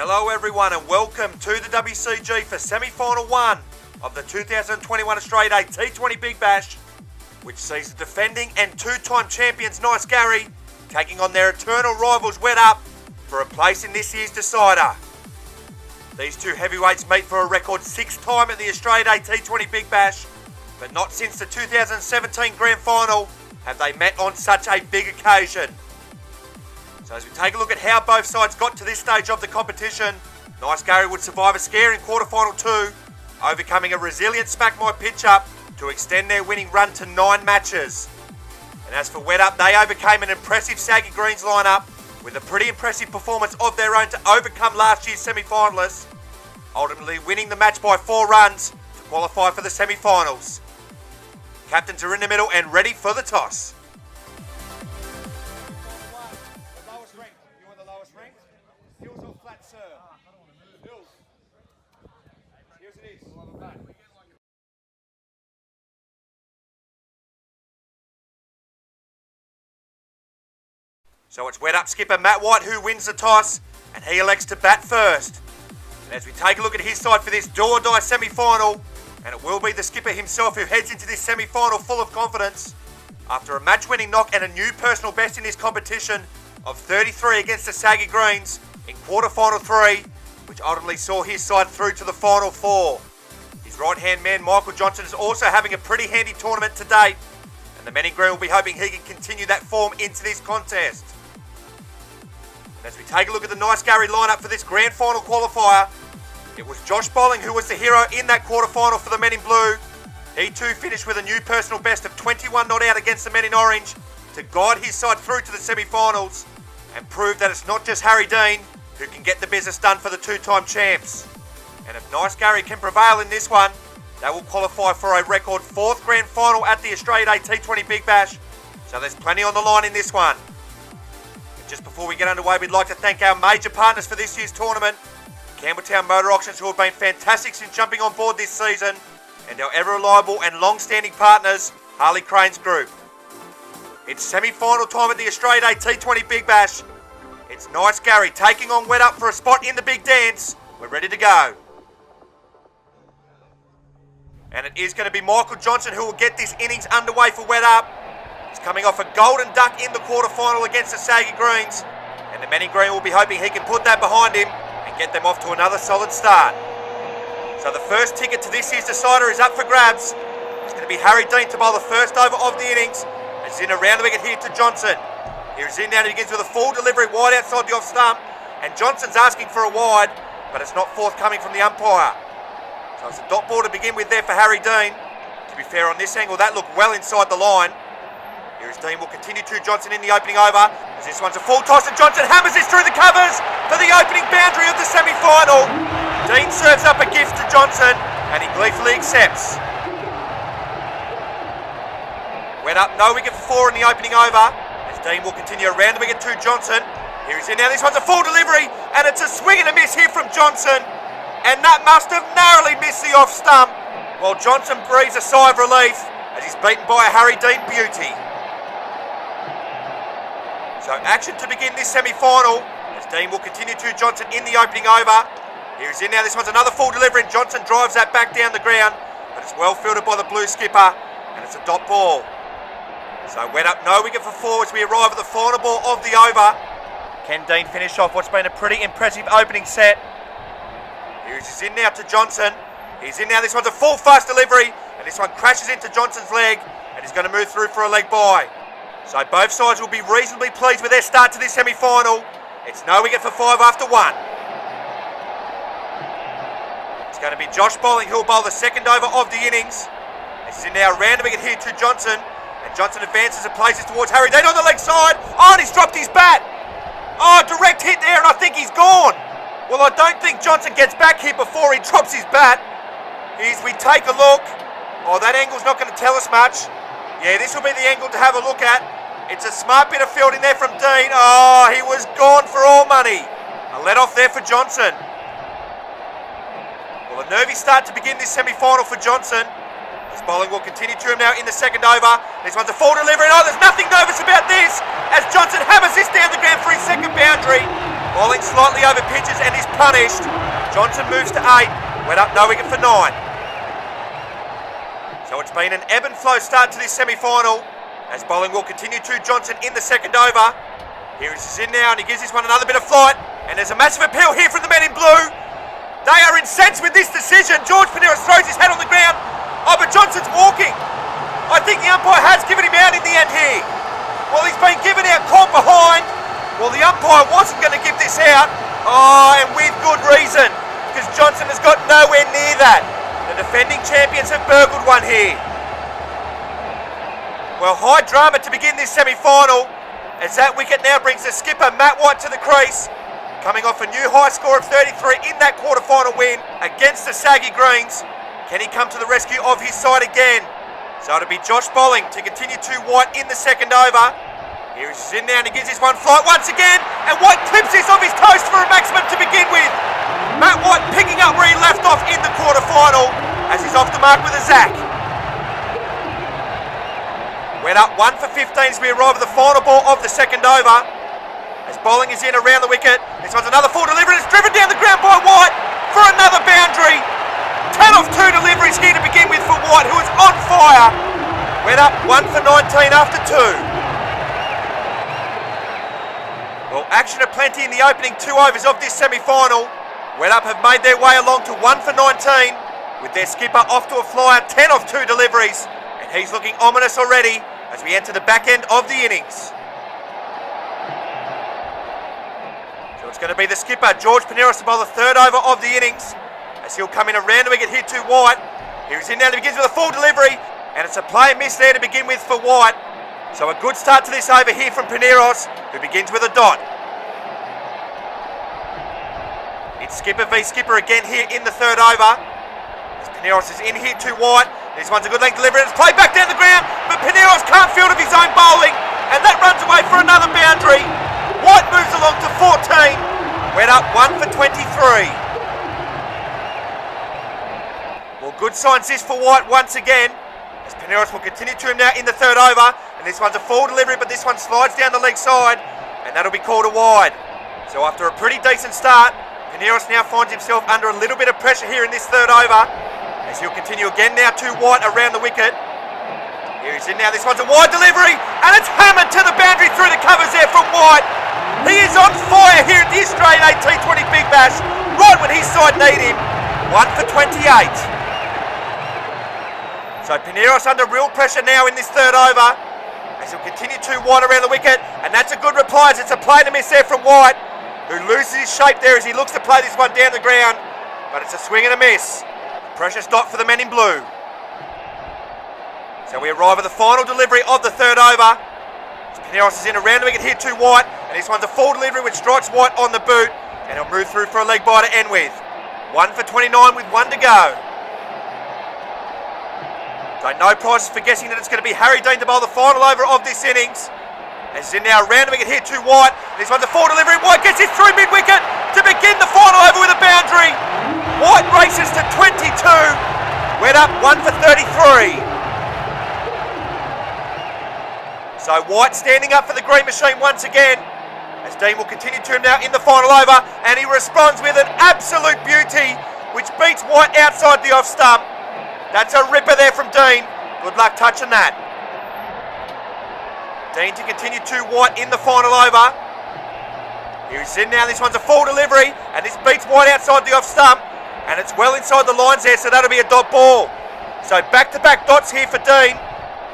Hello everyone and welcome to the WCG for semi-final 1 of the 2021 Australia Day T20 Big Bash, which sees the defending and two-time champions Nice Gary taking on their eternal rivals Wet Up for a place in this year's decider. These two heavyweights meet for a record 6th time at the Australia Day T20 Big Bash, but not since the 2017 Grand Final have they met on such a big occasion. So as we take a look at how both sides got to this stage of the competition, Nice Gary would survive a scare in quarterfinal 2, overcoming a resilient Smack My pitch-up to extend their winning run to 9 matches. And as for Wet Up, they overcame an impressive Saggy Greens lineup with a pretty impressive performance of their own to overcome last year's semi-finalists, ultimately winning the match by 4 runs to qualify for the semi-finals. Captains are in the middle and ready for the toss. So it's Wet Up skipper Matt White who wins the toss, and he elects to bat first. And as we take a look at his side for this do-or-die semi-final, and it will be the skipper himself who heads into this semi-final full of confidence, after a match-winning knock and a new personal best in this competition of 33 against the Saggy Greens in quarter-final 3, which ultimately saw his side through to the final 4. His right-hand man Michael Johnson is also having a pretty handy tournament to date, and the men in green will be hoping he can continue that form into this contest. As we take a look at the Nice Gary lineup for this grand final qualifier, it was Josh Bolling who was the hero in that quarterfinal for the men in blue. He too finished with a new personal best of 21 not out against the men in orange to guide his side through to the semi-finals and prove that it's not just Harry Dean who can get the business done for the two-time champs. And if Nice Gary can prevail in this one, they will qualify for a record 4th grand final at the Australia Day T20 Big Bash, so there's plenty on the line in this one. Just before we get underway, we'd like to thank our major partners for this year's tournament, Campbelltown Motor Auctions, who have been fantastic since jumping on board this season, and our ever-reliable and long-standing partners, Harley Cranes Group. It's semi-final time at the Australia Day T20 Big Bash. It's Nice Gary taking on Wet Up for a spot in the big dance. We're ready to go. And it is going to be Michael Johnson who will get this innings underway for Wet Up. He's coming off a golden duck in the quarterfinal against the Saggy Greens, and the men in green will be hoping he can put that behind him and get them off to another solid start. So the first ticket to this year's decider is up for grabs. It's going to be Harry Dean to bowl the first over of the innings. It's in around the wicket here to Johnson. Here's in now, and he begins with a full delivery wide outside the off stump, and Johnson's asking for a wide, but it's not forthcoming from the umpire. So it's a dot ball to begin with there for Harry Dean. To be fair, on this angle, that looked well inside the line. Here's Dean will continue to Johnson in the opening over, as this one's a full toss and Johnson hammers this through the covers for the opening boundary of the semi-final. Dean serves up a gift to Johnson and he gleefully accepts. Wet Up, no wicket for 4 in the opening over, as Dean will continue around the wicket to Johnson. Here he's in now, this one's a full delivery and it's a swing and a miss here from Johnson, and that must have narrowly missed the off stump, while Johnson breathes a sigh of relief as he's beaten by a Harry Dean beauty. So action to begin this semi-final, as Dean will continue to Johnson in the opening over. Here he's in now, this one's another full delivery and Johnson drives that back down the ground, but it's well fielded by the blue skipper and it's a dot ball. So Wet Up, no wicket for 4 as we arrive at the final ball of the over. Can Dean finish off what's been a pretty impressive opening set? Here he's in now to Johnson. He's in now, this one's a full fast delivery and this one crashes into Johnson's leg and he's going to move through for a leg bye. So both sides will be reasonably pleased with their start to this semi-final. It's no wicket for 5 after 1. It's going to be Josh Bolling who will bowl the second over of the innings. This is in now around a wicket here to Johnson. And Johnson advances and places towards Harry Dean on the leg side. Oh, and he's dropped his bat. Oh, direct hit there and I think he's gone. Well, I don't think Johnson gets back here before he drops his bat. As we take a look. Oh, that angle's not going to tell us much. Yeah, this will be the angle to have a look at. It's a smart bit of fielding there from Dean. Oh, he was gone for all money. A let off there for Johnson. Well, a nervy start to begin this semi-final for Johnson. His bowling will continue to him now in the second over. This one's a full delivery. Oh, there's nothing nervous about this as Johnson hammers this down the ground for his second boundary. Bowling slightly over pitches and is punished. Johnson moves to 8. Went up, no wicket for 9. So it's been an ebb and flow start to this semi-final, as bowling will continue to Johnson in the second over. Here he is in now, and he gives this one another bit of flight. And there's a massive appeal here from the men in blue. They are incensed with this decision. George Paneras throws his head on the ground. Oh, but Johnson's walking. I think the umpire has given him out in the end here. Well, he's been given out caught behind. Well, the umpire wasn't going to give this out. Oh, and with good reason, because Johnson has got nowhere near that. The defending champions have burgled one here. Well, high drama to begin this semi-final, as that wicket now brings the skipper Matt White to the crease, coming off a new high score of 33 in that quarter-final win against the Saggy Greens. Can he come to the rescue of his side again? So it'll be Josh bowling to continue to White in the second over. Here he's in now, and he gives this one flight once again, and White clips this off his toast for a maximum to begin with. Matt White picking up where he left off in the quarter-final, as he's off the mark with a zack. Went up 1 for 15 as we arrive at the final ball of the second over. As bowling is in around the wicket, this one's another full delivery. It's driven down the ground by White for another boundary. 10 off 2 deliveries here to begin with for White, who is on fire. Went up 1 for 19 after 2. Well, action aplenty in the opening 2 overs of this semi-final. Went up have made their way along to 1 for 19, with their skipper off to a flyer, 10 off 2 deliveries. And he's looking ominous already as we enter the back end of the innings. So it's going to be the skipper, George Paneras, to bowl the third over of the innings, as he'll come in around the wicket here to White. Here he's in now, and he begins with a full delivery, and it's a play miss there to begin with for White. So a good start to this over here from Paneras, who begins with a dot. It's skipper v skipper again here in the third over. As Paneras is in here to White. This one's a good length delivery, and it's played back down the ground, but Paneras can't field of his own bowling, and that runs away for another boundary. White moves along to 14. Went up 1 for 23. Well, good signs this for White once again, as Paneras will continue to him now in the third over, and this one's a full delivery, but this one slides down the leg side, and that'll be called a wide. So after a pretty decent start, Paneras now finds himself under a little bit of pressure here in this third over, as he'll continue again now to White around the wicket. Here he's in now, this one's a wide delivery, and it's hammered to the boundary through the covers there from White. He is on fire here at the Australian ADT20 Big Bash, right when his side need him. 1 for 28. So Paneras under real pressure now in this third over, as he'll continue to White around the wicket, and that's a good reply as it's a play to miss there from White, who loses his shape there as he looks to play this one down the ground, but it's a swing and a miss. Precious dot for the men in blue. So we arrive at the final delivery of the third over. Paneras is in around the wicket here to White, and this one's a full delivery which strikes White on the boot, and he'll move through for a leg bye to end with. 1 for 29 with 1 to go. So no prizes for guessing that it's going to be Harry Dean to bowl the final over of this innings. As he's in now around the wicket here to White. This one's a full delivery. White gets it through mid-wicket to begin the final over with a boundary. White races to 22. Went up 1 for 33. So White standing up for the green machine once again, as Dean will continue to him now in the final over, and he responds with an absolute beauty, which beats White outside the off stump. That's a ripper there from Dean. Good luck touching that. Dean to continue to White in the final over. Here he's in now, this one's a full delivery, and this beats White outside the off stump, and it's well inside the lines there, so that'll be a dot ball. So back-to-back dots here for Dean.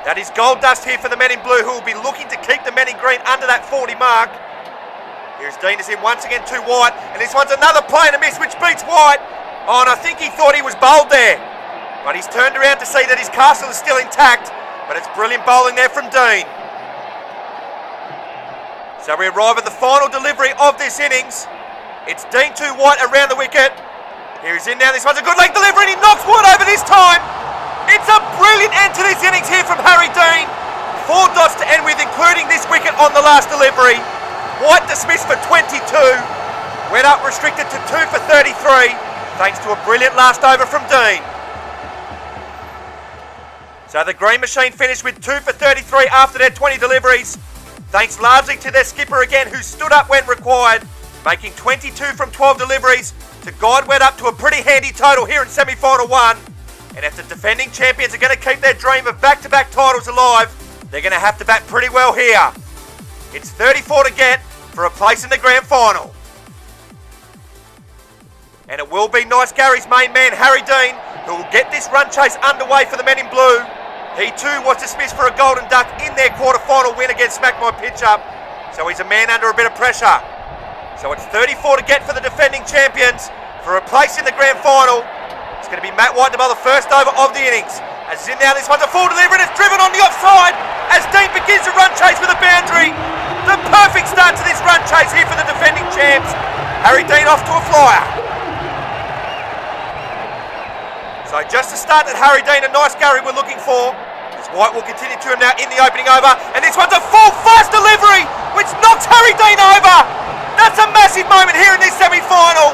That is gold dust here for the men in blue, who will be looking to keep the men in green under that 40 mark. Here's Dean is in once again to White, and this one's another play and a miss which beats White. Oh, and I think he thought he was bowled there, but he's turned around to see that his castle is still intact, but it's brilliant bowling there from Dean. So we arrive at the final delivery of this innings. It's Dean to White around the wicket. Here he's in now, this one's a good length delivery, and he knocks White over this time. It's a brilliant end to this innings here from Harry Dean. 4 dots to end with, including this wicket on the last delivery. White dismissed for 22. Went up restricted to 2 for 33, thanks to a brilliant last over from Dean. So the green machine finished with 2 for 33 after their 20 deliveries, thanks largely to their skipper again, who stood up when required, making 22 from 12 deliveries to guide Wed Up to a pretty handy total here in semi-final 1. And if the defending champions are going to keep their dream of back-to-back titles alive, they're going to have to bat pretty well here. It's 34 to get for a place in the grand final. And it will be Nice Gary's main man, Harry Dean, who will get this run chase underway for the men in blue. He too was dismissed for a golden duck in their quarter-final win against Smack My Pitch Up, so he's a man under a bit of pressure. So it's 34 to get for the defending champions for a place in the grand final. It's going to be Matt White to bowl the first over of the innings. As in now, this one's a full delivery and it's driven on the offside as Dean begins to run chase with a boundary. The perfect start to this run chase here for the defending champs. Harry Dean off to a flyer. So just the start that Harry Dean and Nice Gary were looking for. As White will continue to him now in the opening over. And this one's a full fast delivery which knocks Harry Dean over. That's a massive moment here in this semi-final.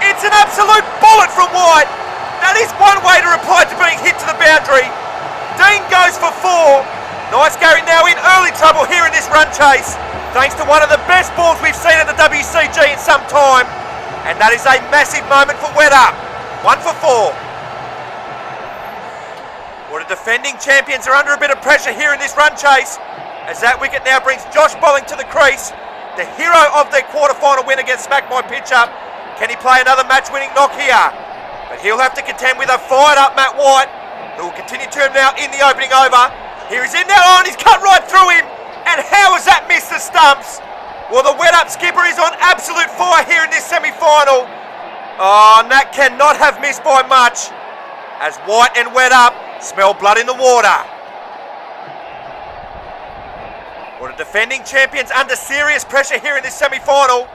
It's an absolute bullet from White. That is one way to reply to being hit to the boundary. Dean goes for 4. Nice Gary now in early trouble here in this run chase, thanks to one of the best balls we've seen at the WCG in some time. And that is a massive moment for Wed Up. 1 for 4. Well, the defending champions are under a bit of pressure here in this run chase, as that wicket now brings Josh Bolling to the crease, the hero of their quarter-final win against Smack My Pitch Up. Can he play another match-winning knock here? But he'll have to contend with a fired-up Matt White, who will continue to him now in the opening over. Here he's in now, and he's cut right through him. And how has that missed the stumps? Well, the Wed Up skipper is on absolute fire here in this semi-final. Oh, and that cannot have missed by much, as White and Wed Up smell blood in the water. Well, the defending champions under serious pressure here in this semi-final,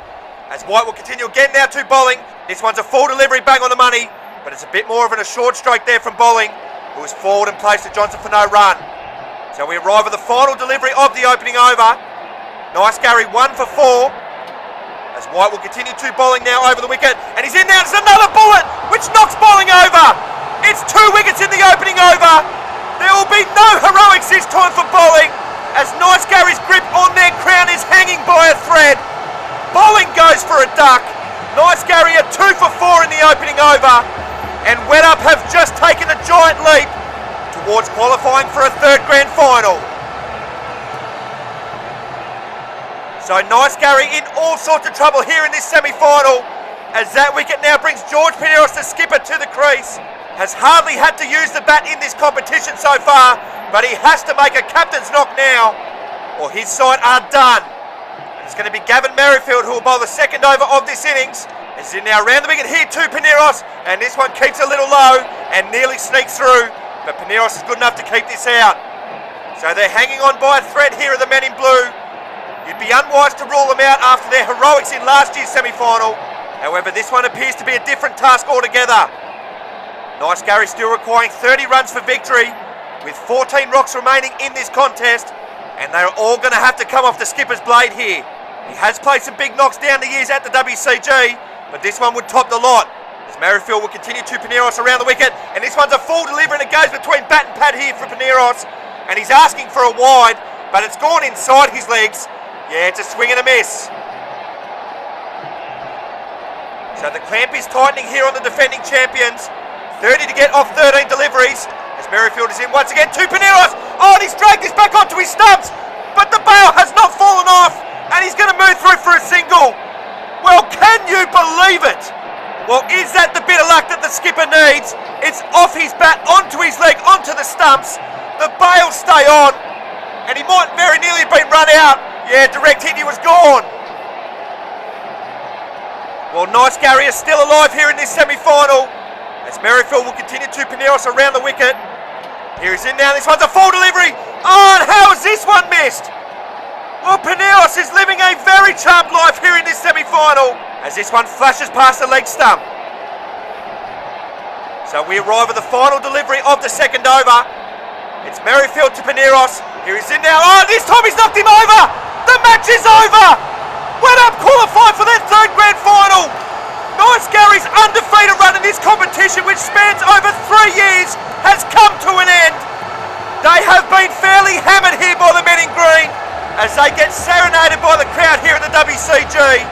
as White will continue again now to bowling. This one's a full delivery, bang on the money, but it's a bit more of an assured stroke there from Bolling, who is forward and placed to Johnson for no run. So we arrive at the final delivery of the opening over. Nice Gary 1 for 4, as White will continue to bowling now over the wicket, and he's in now. It's another bullet which knocks Bolling over. It's 2 wickets in the opening over. There will be no heroics this time for Bolling, as Nice Gary's grip on their crown is hanging by a thread. Bolling goes for a duck. Nice Gary a 2 for 4 in the opening over, and Wed Up have just taken a giant leap towards qualifying for a third grand final. So Nice Gary in all sorts of trouble here in this semi-final, as that wicket now brings George Pineros, the skipper, to the crease. Has hardly had to use the bat in this competition so far, but he has to make a captain's knock now, or his side are done. It's going to be Gavin Merrifield who will bowl the second over of this innings. As in now round the wicket here to Pineros, and this one keeps a little low and nearly sneaks through, but Pineros is good enough to keep this out. So they're hanging on by a thread here are the men in blue. You'd be unwise to rule them out after their heroics in last year's semi-final. However, this one appears to be a different task altogether. Nice Gary still requiring 30 runs for victory, with 14 rocks remaining in this contest, and they're all going to have to come off the skipper's blade here. He has played some big knocks down the years at the WCG, but this one would top the lot, as Merrifield will continue to Pineros around the wicket, and this one's a full delivery and it goes between bat and pad here for Pineros, and he's asking for a wide, but it's gone inside his legs. Yeah, it's a swing and a miss. So the clamp is tightening here on the defending champions. 30 to get off 13 deliveries, as Merrifield is in once again to Pineros. Oh, and he's dragged this back onto his stumps, but the bail has not fallen off, and he's going to move through for a single. Well, can you believe it? Well, is that the bit of luck that the skipper needs? It's off his bat, onto his leg, onto the stumps. The bails stay on, and he might very nearly have been run out. Yeah, direct hit, he was gone. Well, Nice Gary is still alive here in this semi-final, as Merrifield will continue to Pineros around the wicket. Here he's in now, this one's a full delivery. Oh, and how has this one missed? Well, Pineros is living a very charmed life here in this semi-final, as this one flashes past the leg stump. So we arrive at the final delivery of the second over. It's Merrifield to Pineros. Here he's in now. Oh, this time he's knocked him over. The match is over. Wed Up qualified for their third grand final. Nice Gary's undefeated run in this competition, which spans over 3 years, has come to an end. They have been fairly hammered here by the men in green, as they get serenaded by the crowd here at the WCG.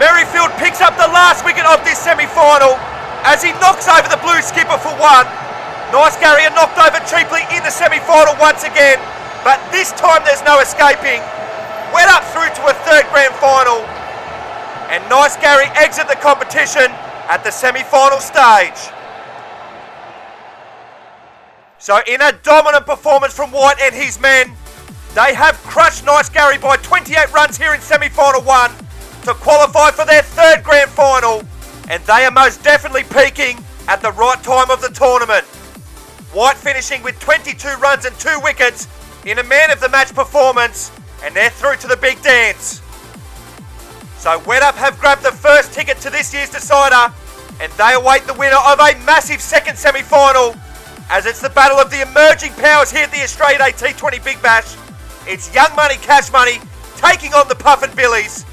Merrifield picks up the last wicket of this semi-final as he knocks over the blue skipper for one. Nice Gary are knocked over cheaply in the semi-final once again, but this time there's no escaping. Went up through to a third grand final, and Nice Gary exit the competition at the semi-final stage. So in a dominant performance from White and his men, they have crushed Nice Gary by 28 runs here in semi-final 1 to qualify for their third grand final, and they are most definitely peaking at the right time of the tournament. White finishing with 22 runs and 2 wickets in a man of the match performance, and they're through to the big dance. So Wet Up have grabbed the first ticket to this year's decider, and they await the winner of a massive second semi-final, as it's the battle of the emerging powers here at the Australian ADT20 Big Bash. It's Young Money, Cash Money taking on the Puffin Billies.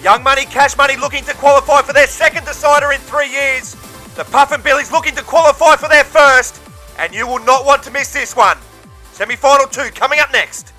Young Money, Cash Money looking to qualify for their second decider in 3 years. The Puffin Billies looking to qualify for their first, and you will not want to miss this one. Semi-final 2 coming up next.